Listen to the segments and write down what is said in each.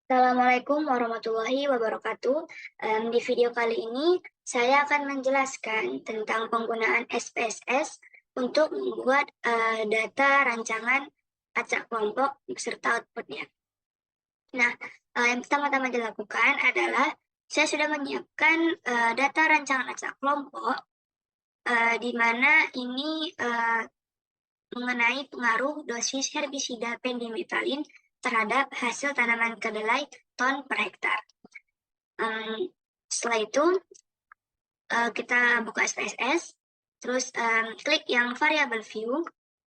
Assalamualaikum warahmatullahi wabarakatuh. Di video kali ini, saya akan menjelaskan tentang penggunaan SPSS untuk membuat data rancangan acak kelompok beserta outputnya. Nah, yang pertama-tama dilakukan adalah saya sudah menyiapkan data rancangan acak kelompok, di mana ini mengenai pengaruh dosis herbisida pendimetalin terhadap hasil tanaman kedelai ton per hektar. Setelah itu kita buka SPSS, terus klik yang variable view.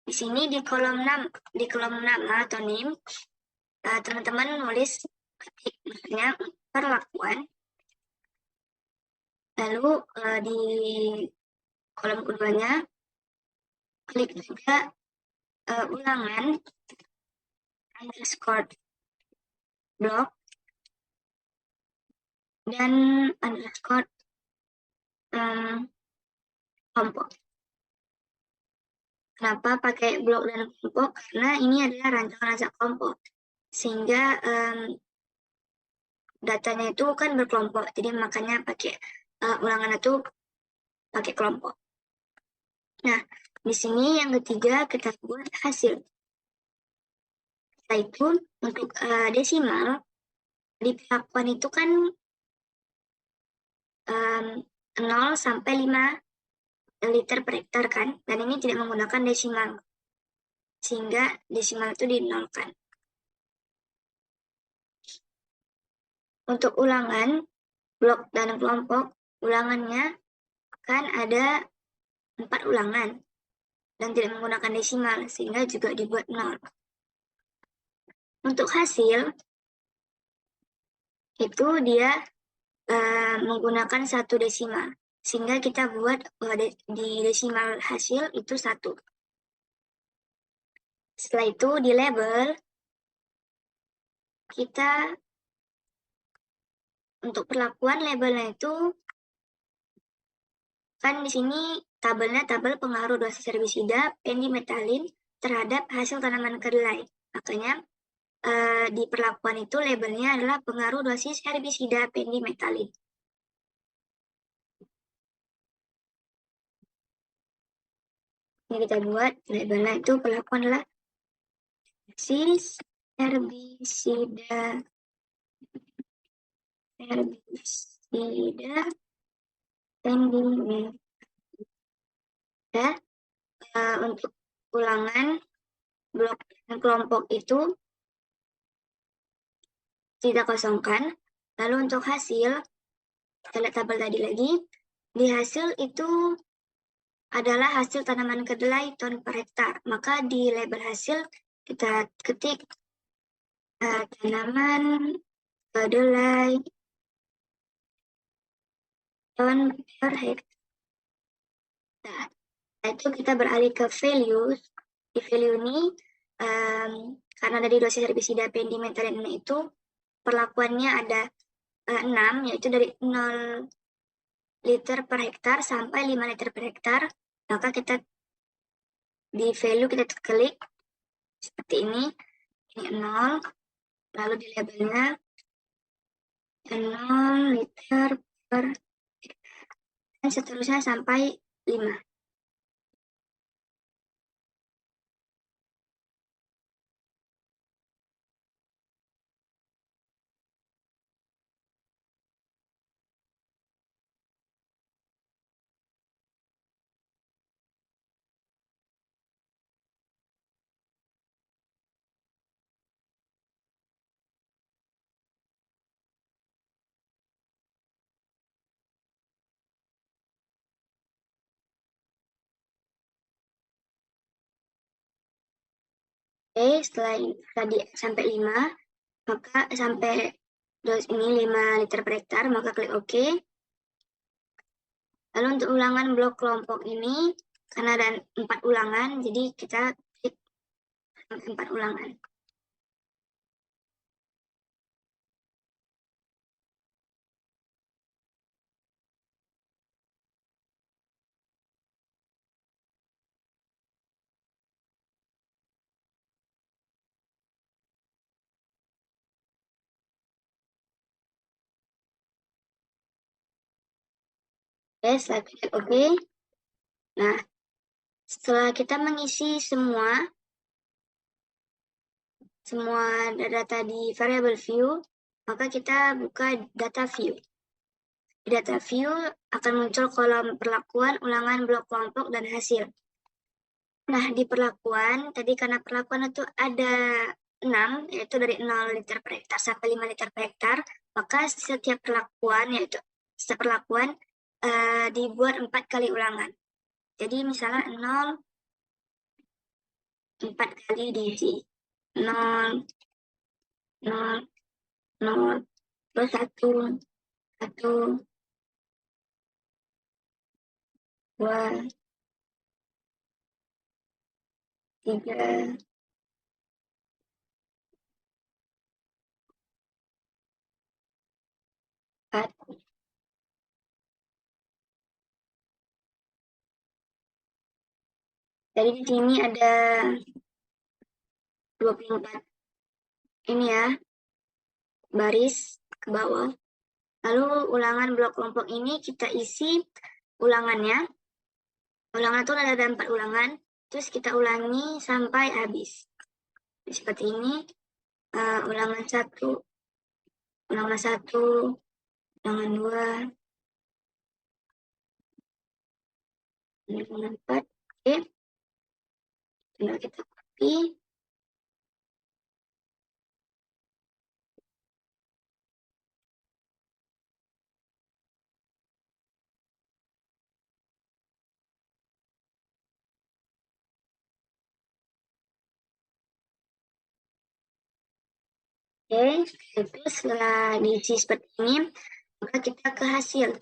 Di sini di kolom nama atau name, teman-teman nulis ketik maksudnya perlakuan. Lalu di kolom keduanya klik juga ulangan underscore block dan underscore kelompok. Kenapa pakai blok dan kelompok? Karena ini adalah rancangan acak kelompok, sehingga datanya itu kan berkelompok, jadi makanya pakai ulangan itu pakai kelompok. Nah, di sini yang ketiga kita buat hasil. Setelah itu untuk desimal di perlakuan itu kan 0 sampai 5 liter per hektar kan, dan ini tidak menggunakan desimal, sehingga desimal itu dinolkan. Untuk ulangan, blok dan kelompok, ulangannya kan ada 4 ulangan dan tidak menggunakan desimal, sehingga juga dibuat 0. Untuk hasil, itu dia menggunakan 1 desimal, sehingga kita buat di desimal hasil itu 1. Setelah itu di label, kita untuk perlakuan labelnya itu kan di sini tabelnya tabel pengaruh dosis herbisida pendimetalin terhadap hasil tanaman kedelai. Makanya di perlakuan itu labelnya adalah pengaruh dosis herbisida pendimetalin. Ini kita buat labelnya itu perlakuan adalah dosis herbisida pendimetalin. Ya, untuk ulangan blok dan kelompok itu kita kosongkan. Lalu untuk hasil, kita lihat tabel tadi lagi. Di hasil itu adalah hasil tanaman kedelai ton per hektar. Maka di label hasil kita ketik tanaman kedelai ton per hektar. Nah, itu kita beralih ke values. Di value ini, karena dari dosis herbisida pendimetalin itu perlakuannya ada 6, yaitu dari 0 liter per hektar sampai 5 liter per hektar. Maka kita di value kita klik seperti ini 0, lalu di labelnya 0 liter per hektar, dan seterusnya sampai 5. Oke, setelah tadi sampai 5, maka sampai dosis ini 5 liter per hektar, maka klik OK. Lalu untuk ulangan blok kelompok ini, karena ada 4 ulangan, jadi kita klik 4 ulangan. Oke, setelah klik oke. Nah, setelah kita mengisi semua data di variable view, maka kita buka data view. Di data view akan muncul kolom perlakuan, ulangan, blok kelompok, dan hasil. Nah, di perlakuan, tadi karena perlakuan itu ada 6, yaitu dari 0 liter per hektar sampai 5 liter per hektar, maka setiap perlakuan, dibuat 4 kali ulangan. Jadi misalnya 0, 4 kali diisi 0, 0, 0, terus 1, 1, 2, 3, 4. Jadi di sini ada 24 ini ya, baris ke bawah. Lalu ulangan blok kelompok ini kita isi ulangannya. Ulangan itu ada 4 ulangan, terus kita ulangi sampai habis. Seperti ini, ulangan 1, ulangan 1, ulangan 2, ulangan 4. Oke, tinggal kita copy. Oke, itu setelah diisi seperti ini, maka kita ke hasil.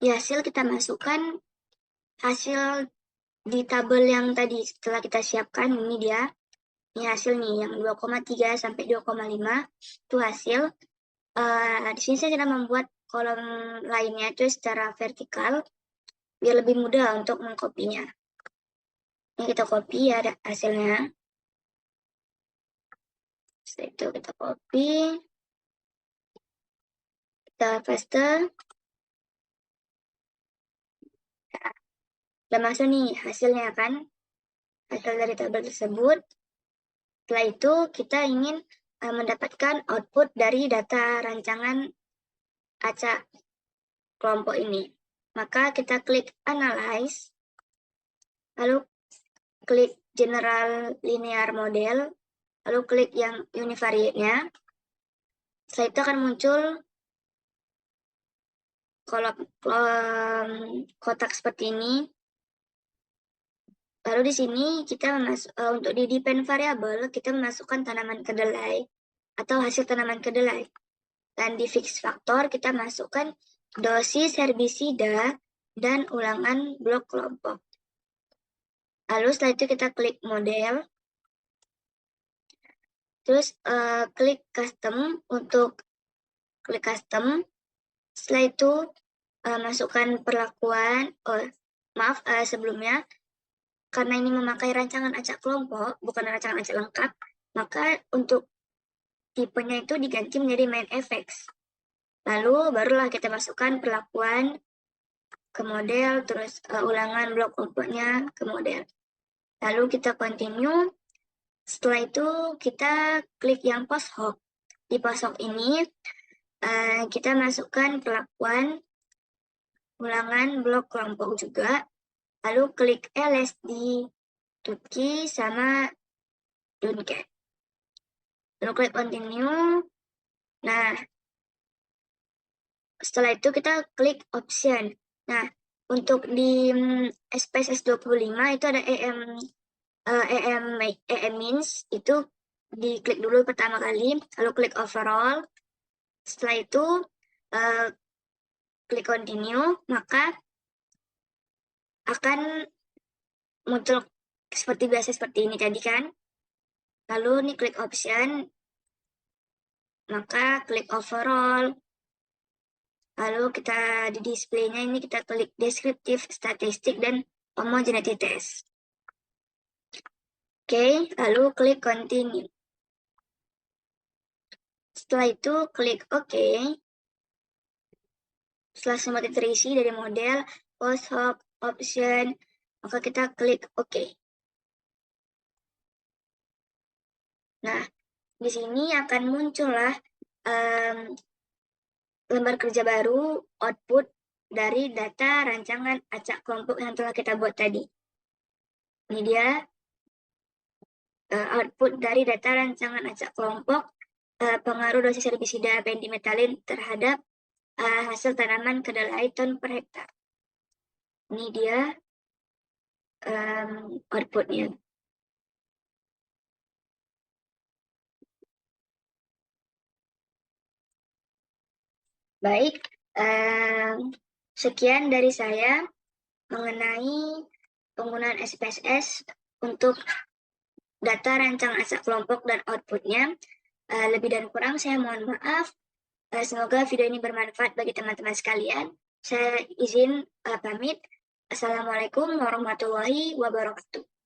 Di hasil kita masukkan hasil di tabel yang tadi setelah kita siapkan. Ini dia, ini hasil nih yang 2,3 sampai 2,5 itu hasil. Di sini saya sedang membuat kolom lainnya itu secara vertikal biar lebih mudah untuk mengkopinya. Ini kita copy ya hasilnya. Setelah itu kita copy, kita paste. Udah masuk nih hasilnya kan, hasil dari tabel tersebut. Setelah itu kita ingin mendapatkan output dari data rancangan acak kelompok ini. Maka kita klik Analyze, lalu klik General Linear Model, lalu klik yang univariate-nya. Setelah itu akan muncul kolom kotak seperti ini. Lalu di sini kita untuk di depend variable kita memasukkan tanaman kedelai atau hasil tanaman kedelai. Dan di fix faktor kita masukkan dosis herbisida dan ulangan blok kelompok. Lalu setelah itu kita klik model. Terus klik custom untuk klik custom. Setelah itu masukkan perlakuan. Sebelumnya karena ini memakai rancangan acak kelompok, bukan rancangan acak lengkap, maka untuk tipenya itu diganti menjadi main effects. Lalu barulah kita masukkan perlakuan ke model, terus ulangan blok kelompoknya ke model. Lalu kita continue. Setelah itu kita klik yang post hoc. Di post hoc ini kita masukkan perlakuan, ulangan blok kelompok juga. Lalu klik ls di Tutki sama Duncat. Lalu klik continue. Nah, setelah itu kita klik option. Nah, untuk di SPSS 25 itu ada EM means, itu diklik dulu pertama kali, lalu klik overall. Setelah itu klik continue, maka akan muncul seperti biasa seperti ini tadi kan. Lalu ini klik option, maka klik overall. Lalu kita di display-nya ini kita klik descriptive statistik dan homogeneity test. Oke, lalu klik continue. Setelah itu klik OK. Setelah semua terisi dari model, post hoc, option, maka kita klik OK. Nah, di sini akan muncullah lembar kerja baru, output dari data rancangan acak kelompok yang telah kita buat tadi. Ini dia output dari data rancangan acak kelompok pengaruh dosis herbisida pendimetalin terhadap hasil tanaman kedelai ton per hektar. Ini dia outputnya. Baik, sekian dari saya mengenai penggunaan SPSS untuk data rancangan acak kelompok dan outputnya. Lebih dan kurang saya mohon maaf. Semoga video ini bermanfaat bagi teman-teman sekalian. Saya izin pamit. Assalamualaikum warahmatullahi wabarakatuh.